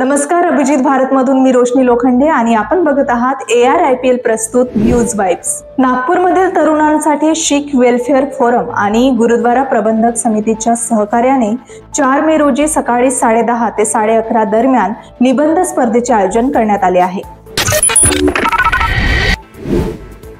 नमस्कार, अभिजित भारतमधून मी रोशनी लोखंडे आणि आपण बघत आहात ARIPL प्रस्तुत न्यूज वाइब्स। नागपूरमधील तरुणांसाठी शीख वेलफेअर फोरम आणि गुरुद्वारा प्रबंधक समितीच्या सहकार्याने 4 मे रोजी सकाळी 10:30 ते 11:30 दरम्यान निबंध स्पर्धेचे आयोजन करण्यात आले आहे।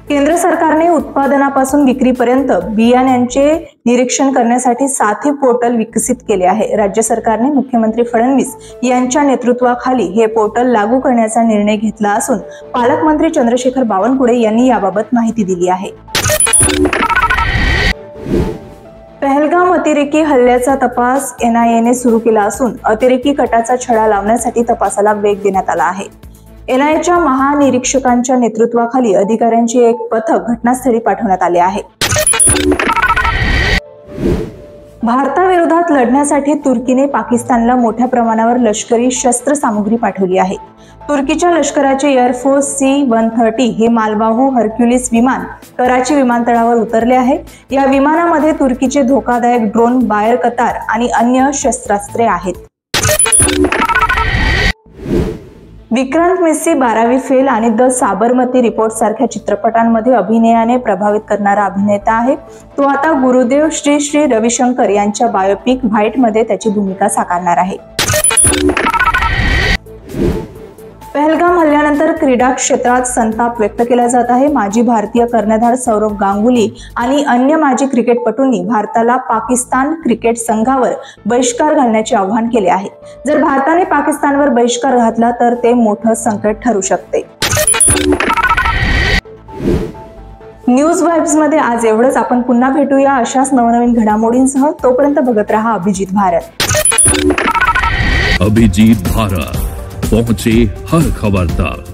केंद्र सरकारने उत्पादनापासून विक्रीपर्यंत बियाण्यांचे निरीक्षण करण्यासाठी साथी पोर्टल विकसित केले आहे। राज्य सरकारने मुख्यमंत्री फडणवीस यांच्या नेतृत्वाखाली हे पोर्टल लागू करण्याचा निर्णय घेतला असून पालकमंत्री चंद्रशेखर बावनकुळे यांनी याबाबत माहिती दिली आहे। पहलगाम अतिरेकी हल्ल्याचा तपास NIA सुरू केला असून अतिरेकी कटाचा छडा लावण्यासाठी तपासाला वेग देण्यात आला आहे। NIAच्या महानिरीक्षकांच्या नेतृत्वाखाली अधिकाऱ्यांचे एक पथक घटनास्थळी पाठवण्यात आले आहे। भारताविरोधात लढण्यासाठी तुर्कीने पाकिस्तानला मोठ्या प्रमाणावर लष्करी शस्त्रसामुग्री पाठवली आहे। तुर्कीच्या लष्कराचे एअरफोर्स C-130 हे मालवाहू हरक्युलिस विमान कराची विमानतळावर उतरले आहे। या विमानामध्ये तुर्कीचे धोकादायक ड्रोन, बायर कतार आणि अन्य शस्त्रास्त्रे आहेत। विक्रांत मेसी 12वी फेल आणि द साबरमती रिपोर्ट सारख्या चित्रपटांमध्ये अभिनयाने प्रभावित करणारा अभिनेता आहे। तो आता गुरुदेव श्री श्री रविशंकर यांच्या बायोपिक व्हाईटमध्ये त्याची भूमिका साकारणार आहे। पहलगाम हल्ल्यानंतर क्रीडा क्षेत्रात संताप व्यक्त केला जात आहे। माजी भारतीय कर्णधार सौरव गांगुली आणि अन्य माजी क्रिकेटपटूंनी भारताला पाकिस्तान क्रिकेट संघावर बहिष्कार घालण्याचे आवाहन केले आहे। जर भारताने पाकिस्तानवर बहिष्कार घातला तर ते मोठं संकट ठरू शकते। न्यूज वाइब्स मध्ये आज एवढंच। आपण पुन्हा भेटूया अशाच नवनवीन घडामोडींसह। तोपर्यंत बघत रहा अभिजित भारत। अभिजित भारत पहुंचे हर खबर तक।